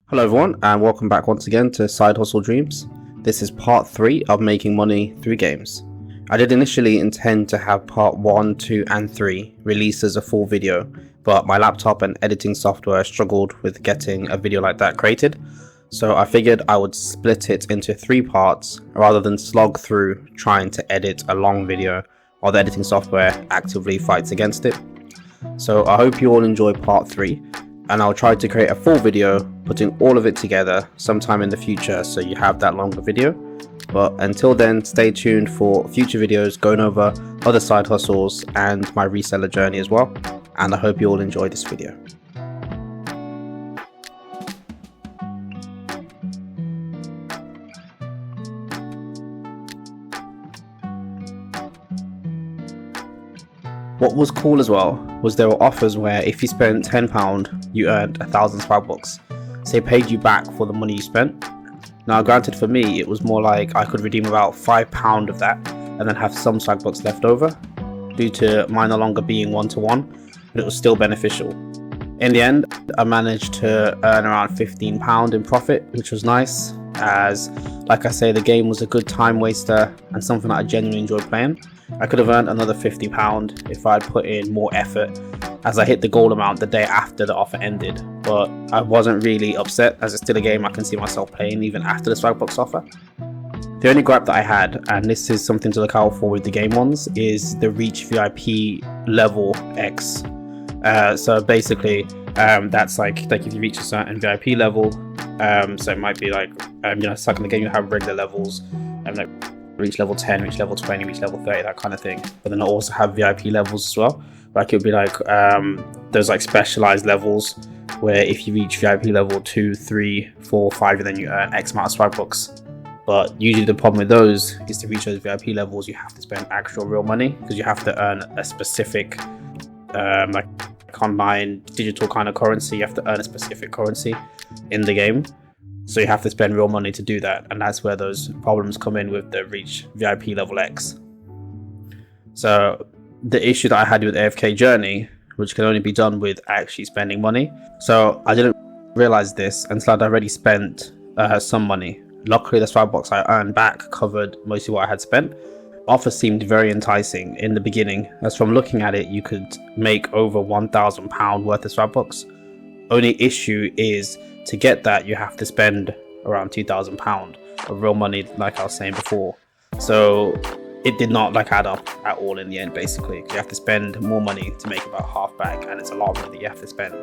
Hello everyone, and welcome back once again to Side Hustle Dreams. This is part 3 of making money through games. I did initially intend to have part 1, 2 and 3 released as a full video, but my laptop and editing software struggled with getting a video like that created, so I figured I would split it into 3 parts rather than slog through trying to edit a long video while the editing software actively fights against it. So I hope you all enjoy part 3. And I'll try to create a full video putting all of it together sometime in the future so you have that longer video. But until then, stay tuned for future videos going over other side hustles and my reseller journey as well. And I hope you all enjoy this video. What was cool as well was there were offers where if you spent £10, you earned 1,000 Storyblocks. So they paid you back for the money you spent. Now granted, for me it was more like I could redeem about £5 of that and then have some Storyblocks left over due to mine no longer being one-to-one, but it was still beneficial. In the end, I managed to earn around £15 in profit, which was nice, as like I say, the game was a good time waster and something that I genuinely enjoyed playing. I could have earned another £50 if I had put in more effort, as I hit the goal amount the day after the offer ended, but I wasn't really upset as it's still a game I can see myself playing even after the Storyblocks offer. The only gripe that I had, and this is something to look out for with the game ones, is the reach VIP level X. So basically that's like if you reach a certain VIP level, so it might be like it's like in the game you have regular levels and like reach level 10, reach level 20, reach level 30, that kind of thing. But then I also have VIP levels as well. Like it would be like there's like specialized levels where if you reach VIP level 2, 3, 4, 5, and then you earn X amount of Storyblocks. But usually the problem with those is to reach those VIP levels you have to spend actual real money, because you have to earn a specific like online digital kind of currency. You have to earn a specific currency in the game. So you have to spend real money to do that, and that's where those problems come in with the reach VIP level X. So the issue that I had with AFK Journey, which can only be done with actually spending money. So I didn't realize this until I'd already spent some money. Luckily the Storyblocks I earned back covered mostly what I had spent. Offer seemed very enticing in the beginning, as from looking at it you could make over £1,000 worth of Storyblocks. Only issue is, to get that you have to spend around £2,000 of real money, like I was saying before. So it did not add up at all in the end, basically. You have to spend more money to make about half back, and it's a lot of money that you have to spend.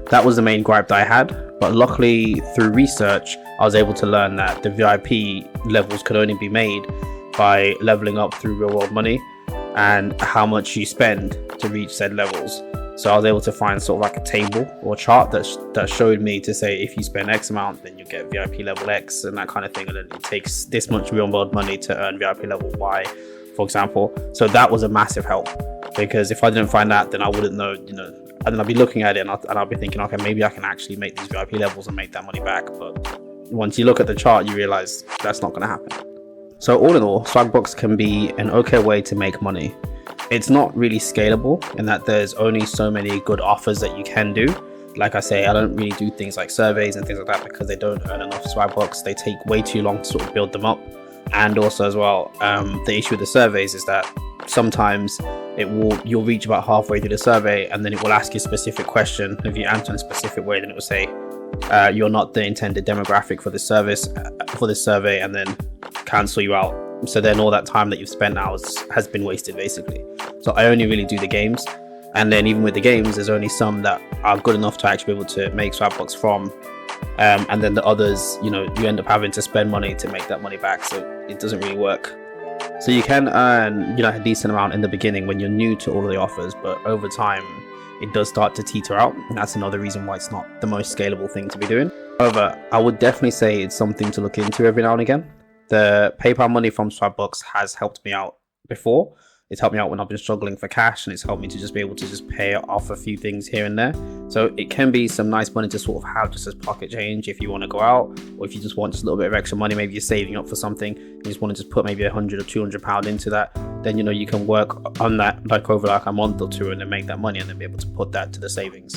That was the main gripe that I had, but luckily through research I was able to learn that the VIP levels could only be made by leveling up through real world money and how much you spend to reach said levels. So I was able to find sort of like a table or chart that showed me to say if you spend X amount then you get VIP level X and that kind of thing, and then it takes this much real world money to earn VIP level Y, for example. So that was a massive help, because if I didn't find that, then I wouldn't know, and then I'd be looking at it and I'll be thinking, okay, maybe I can actually make these VIP levels and make that money back. But once you look at the chart you realize that's not going to happen. So all in all, Storyblocks can be an okay way to make money. It's not really scalable in that there's only so many good offers that you can do. Like I say, I don't really do things like surveys and things like that because they don't earn enough Storyblocks. They take way too long to sort of build them up. And also as well, the issue with the surveys is that sometimes you'll reach about halfway through the survey and then it will ask you a specific question. If you answer in a specific way, then it will say you're not the intended demographic for this service, for this survey, and then cancel you out. So then all that time that you've spent now has been wasted, basically. So I only really do the games, and then even with the games there's only some that are good enough to actually be able to make Storyblocks from, and then the others, you end up having to spend money to make that money back, so it doesn't really work. So you can earn a decent amount in the beginning when you're new to all of the offers, but over time it does start to teeter out, and that's another reason why it's not the most scalable thing to be doing. However, I would definitely say it's something to look into every now and again. The PayPal money from Storyblocks has helped me out before. It's helped me out when I've been struggling for cash, and it's helped me to just be able to just pay off a few things here and there. So it can be some nice money to sort of have just as pocket change if you want to go out, or if you just want just a little bit of extra money. Maybe you're saving up for something, you just want to just put maybe £100 or £200 into that. Then you can work on that over a month or two and then make that money and then be able to put that to the savings.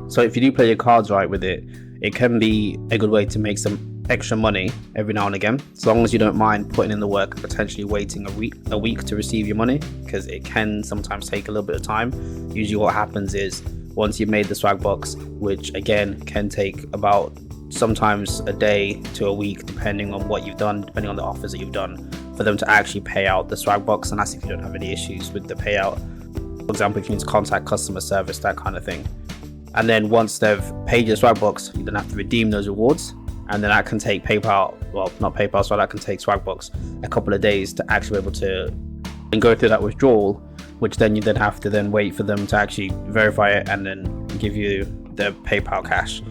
So if you do play your cards right with it, it can be a good way to make some extra money every now and again, as long as you don't mind putting in the work, potentially waiting a week to receive your money, because it can sometimes take a little bit of time. Usually what happens is, once you've made the swag box, which again can take about sometimes a day to a week, depending on what you've done, depending on the offers that you've done, for them to actually pay out the swag box. And that's if you don't have any issues with the payout. For example, if you need to contact customer service, that kind of thing. And then once they've paid your swag box, you then have to redeem those rewards, and then that can take that can take Swagbox a couple of days to actually be able to go through that withdrawal, which then you then have to then wait for them to actually verify it and then give you the PayPal cash.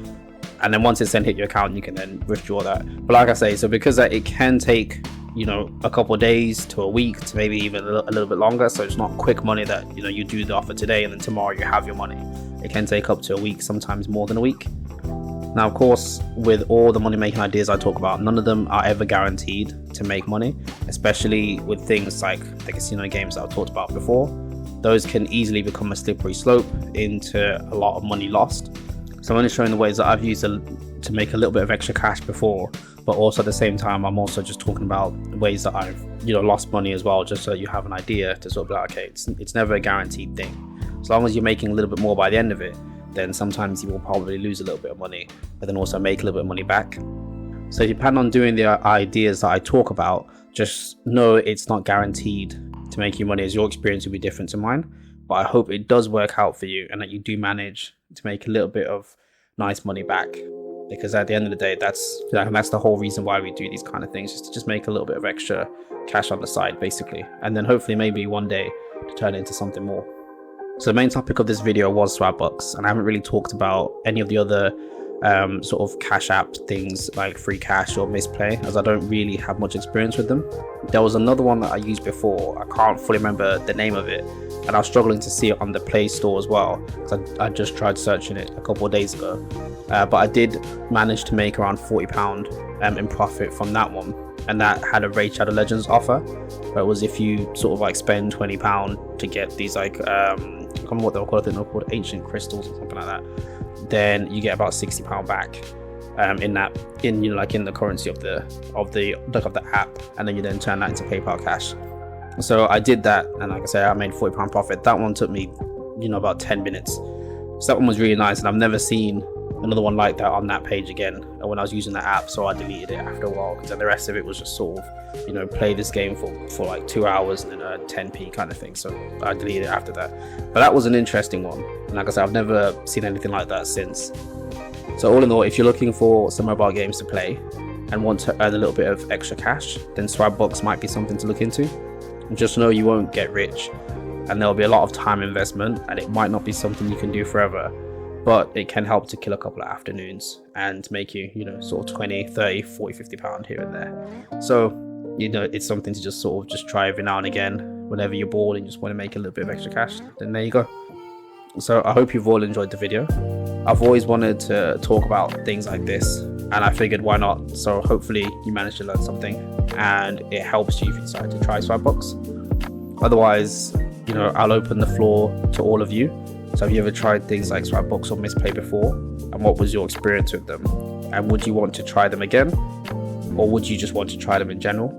And then once it's then hit your account, you can then withdraw that. But like I say, so because it can take, you know, a couple of days to a week to maybe even a little bit longer, so it's not quick money that, you know, you do the offer today and then tomorrow you have your money. It can take up to a week, sometimes more than a week. Now, of course, with all the money making ideas I talk about, none of them are ever guaranteed to make money, especially with things like the casino games that I've talked about before. Those can easily become a slippery slope into a lot of money lost. So I'm only showing the ways that I've used to make a little bit of extra cash before, but also at the same time, I'm also just talking about ways that I've, you know, lost money as well, just so you have an idea to sort of be like, okay, it's never a guaranteed thing. As long as you're making a little bit more by the end of it, then sometimes you will probably lose a little bit of money, but then also make a little bit of money back. So if you plan on doing the ideas that I talk about, just know it's not guaranteed to make you money, as your experience will be different to mine. But I hope it does work out for you and that you do manage to make a little bit of nice money back, because at the end of the day, that's the whole reason why we do these kind of things, is to just make a little bit of extra cash on the side, basically, and then hopefully maybe one day to turn it into something more. So the main topic of this video was Swagbucks, and I haven't really talked about any of the other sort of cash app things like free cash or misplay, as I don't really have much experience with them. There was another one that I used before, I can't fully remember the name of it, and I was struggling to see it on the Play Store as well, because I just tried searching it a couple of days ago. But I did manage to make around £40 in profit from that one, and that had a Raid Shadow Legends offer, where it was if you sort of like spend £20 to get these like I can't remember what they were called, I think they were called ancient crystals or something like that, then you get about £60 back in the currency of the app, and then you then turn that into PayPal cash. So I did that, and like I say, I made £40 profit. That one took me, you know, about 10 minutes. So that one was really nice, and I've never seen another one like that on that page again when I was using the app, so I deleted it after a while, because the rest of it was just sort of, you know, play this game for like 2 hours and then earn 10p kind of thing, so I deleted it after that. But that was an interesting one, and like I said, I've never seen anything like that since. So all in all, if you're looking for some mobile games to play and want to earn a little bit of extra cash, then Swagbucks might be something to look into. And just know you won't get rich, and there'll be a lot of time investment, and it might not be something you can do forever, but it can help to kill a couple of afternoons and make you, you know, sort of 20, 30, 40, 50 pound here and there. So, you know, it's something to just sort of just try every now and again whenever you're bored and you just want to make a little bit of extra cash, then there you go. So I hope you've all enjoyed the video. I've always wanted to talk about things like this, and I figured why not. So hopefully you managed to learn something and it helps you if you decide to try Swagbucks. Otherwise, you know, I'll open the floor to all of you. So have you ever tried things like Swagbucks or misplay before, and what was your experience with them? And would you want to try them again, or would you just want to try them in general?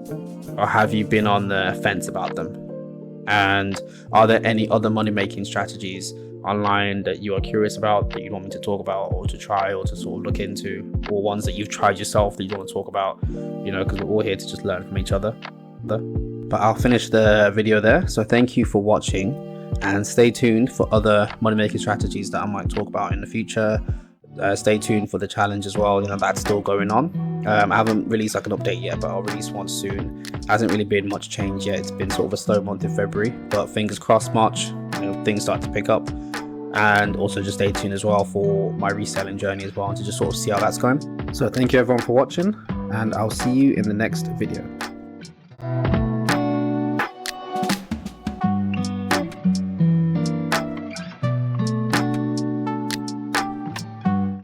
Or have you been on the fence about them? And are there any other money making strategies online that you are curious about, that you want me to talk about or to try or to sort of look into, or ones that you've tried yourself that you want to talk about, you know, because we're all here to just learn from each other. But I'll finish the video there. So thank you for watching, and stay tuned for other money making strategies that I might talk about in the future. Stay tuned for the challenge as well, you know, that's still going on. I haven't released like an update yet, but I'll release one soon. Hasn't really been much change yet. It's been sort of a slow month in February, but fingers crossed March, you know, things start to pick up. And also just stay tuned as well for my reselling journey as well, to just sort of see how that's going. So thank you everyone for watching, and I'll see you in the next video.